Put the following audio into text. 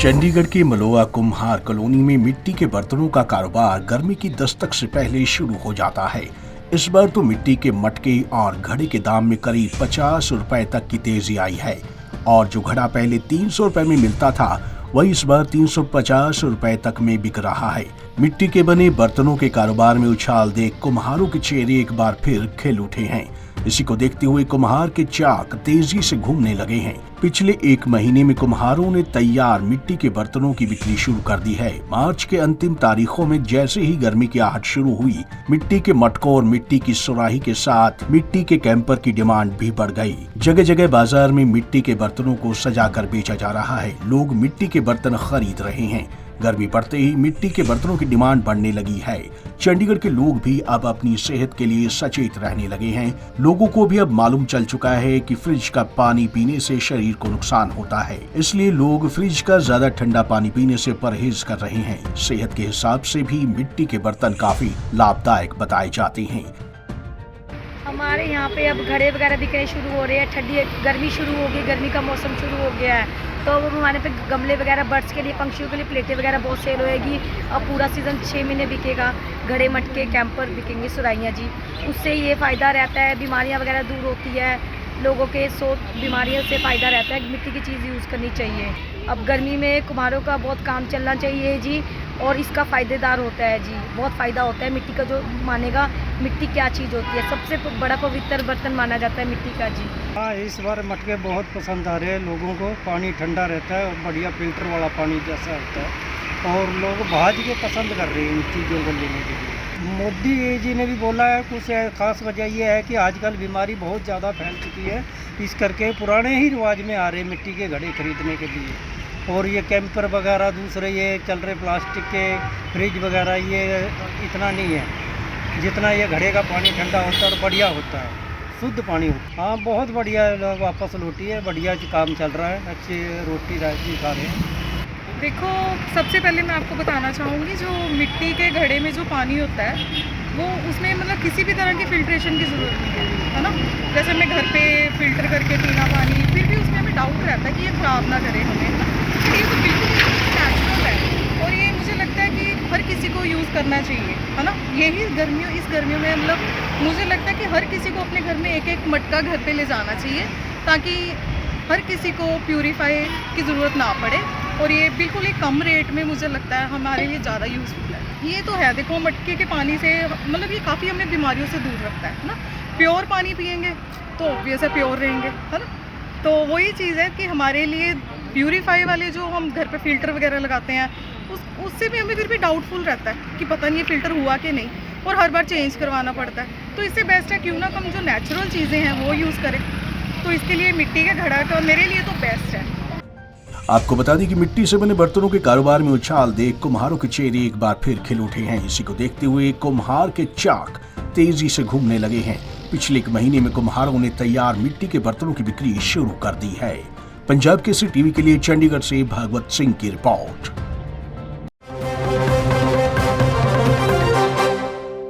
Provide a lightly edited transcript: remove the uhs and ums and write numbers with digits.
चंडीगढ़ के मलोआ कुम्हार कॉलोनी में मिट्टी के बर्तनों का कारोबार गर्मी की दस्तक से पहले शुरू हो जाता है। इस बार तो मिट्टी के मटके और घड़े के दाम में करीब 50 रुपए तक की तेजी आई है और जो घड़ा पहले 300 रुपए में मिलता था वही इस बार 350 रुपए तक में बिक रहा है। मिट्टी के बने बर्तनों के कारोबार में उछाल देख कुम्हारों के चेहरे एक बार फिर खिल उठे हैं। इसी को देखते हुए कुम्हार के चाक तेजी से घूमने लगे हैं। पिछले एक महीने में कुम्हारों ने तैयार मिट्टी के बर्तनों की बिक्री शुरू कर दी है। मार्च के अंतिम तारीखों में जैसे ही गर्मी की आहट शुरू हुई, मिट्टी के मटकों और मिट्टी की सुराही के साथ मिट्टी के कैंपर की डिमांड भी बढ़ गई। जगह जगह बाजार में मिट्टी के बर्तनों को सजाकर बेचा जा रहा है। लोग मिट्टी के बर्तन खरीद रहे हैं। गर्मी बढ़ते ही मिट्टी के बर्तनों की डिमांड बढ़ने लगी है। चंडीगढ़ के लोग भी अब अपनी सेहत के लिए सचेत रहने लगे हैं। लोगों को भी अब मालूम चल चुका है कि फ्रिज का पानी पीने से शरीर को नुकसान होता है, इसलिए लोग फ्रिज का ज्यादा ठंडा पानी पीने से परहेज कर रहे हैं। सेहत के हिसाब से भी मिट्टी के बर्तन काफी लाभदायक बताए जाते हैं। हमारे यहाँ पे अब घड़े वगैरह बिकने शुरू हो रहे हैं। ठंडी गर्मी शुरू हो गई, गर्मी का मौसम शुरू हो गया है, तो हमारे पे गमले वगैरह बर्ड्स के लिए, पंछियों के लिए प्लेटें वगैरह बहुत सेल होएगी। अब पूरा सीज़न 6 महीने बिकेगा। घड़े मटके कैंपर बिकेंगे, सुराइयाँ जी। उससे ये फ़ायदा रहता है, बीमारियाँ वगैरह दूर होती है, लोगों के 100 बीमारियों से फ़ायदा रहता है। मिट्टी की चीज़ यूज़ करनी चाहिए। अब गर्मी में कुम्हारों का बहुत काम चलना चाहिए जी, और इसका फ़ायदेदार होता है जी, बहुत फ़ायदा होता है। मिट्टी का जो मानेगा मिट्टी क्या चीज़ होती है, सबसे बड़ा पवित्र बर्तन माना जाता है मिट्टी का जी। हाँ, इस बार मटके बहुत पसंद आ रहे हैं लोगों को। पानी ठंडा रहता है और बढ़िया फिल्टर वाला पानी जैसा होता है, और लोग भाज के पसंद कर रहे हैं इन चीज़ों को लेने के लिए। मोदी जी ने भी बोला है, कुछ खास वजह ये है कि आजकल बीमारी बहुत ज़्यादा फैल चुकी है, इस करके पुराने ही रिवाज में आ रहे हैं मिट्टी के घड़े खरीदने के लिए। और ये कैंपर वगैरह दूसरे ये चल रहे प्लास्टिक के फ्रिज वगैरह, ये इतना नहीं है जितना ये घड़े का पानी ठंडा होता है और बढ़िया होता है, शुद्ध पानी होता है। हाँ, बहुत बढ़िया वापस लौटी है, बढ़िया काम चल रहा है, अच्छी रोटी रायती खा रहे हैं। देखो, सबसे पहले मैं आपको बताना चाहूँगी, जो मिट्टी के घड़े में जो पानी होता है वो उसमें मतलब किसी भी तरह की फ़िल्ट्रेशन की ज़रूरत नहीं है ना। जैसे हमें घर पे फ़िल्टर करके पीना पानी, फिर भी उसमें हमें डाउट रहता है कि ये ख़राब ना करे हमें, है ना। तो ये तो बिल्कुल नेचुरल है और ये मुझे लगता है कि हर किसी को यूज़ करना चाहिए, है ना। यही इस गर्मियों में मतलब मुझे लगता है कि हर किसी को अपने घर में एक एक मटका घर पे ले जाना चाहिए, ताकि हर किसी को प्यूरीफाई की ज़रूरत ना पड़े। और ये बिल्कुल ही कम रेट में मुझे लगता है हमारे लिए ज़्यादा यूज़फुल है। ये तो है, देखो मटके के पानी से मतलब ये काफ़ी हमें बीमारियों से दूर रखता है ना। प्योर पानी पियेंगे तो ऑब्वियस है प्योर रहेंगे, है ना। तो वही चीज़ है कि हमारे लिए प्यूरीफाई वाले जो हम घर पे फ़िल्टर वगैरह लगाते हैं उससे भी हमें फिर भी डाउटफुल रहता है कि पता नहीं ये फ़िल्टर हुआ कि नहीं, और हर बार चेंज करवाना पड़ता है। तो इससे बेस्ट है क्यों ना हम जो नेचुरल चीज़ें हैं वो यूज़ करें। तो इसके लिए मिट्टी का घड़ा का मेरे लिए तो बेस्ट है। आपको बता दें कि मिट्टी से बने बर्तनों के कारोबार में उछाल देख कुम्हारों के चेहरे एक बार फिर खिल उठे हैं। इसी को देखते हुए कुम्हार के चाक तेजी से घूमने लगे हैं। पिछले एक महीने में कुम्हारों ने तैयार मिट्टी के बर्तनों की बिक्री शुरू कर दी है। पंजाब केसरी टीवी के लिए चंडीगढ़ से भागवत सिंह की रिपोर्ट।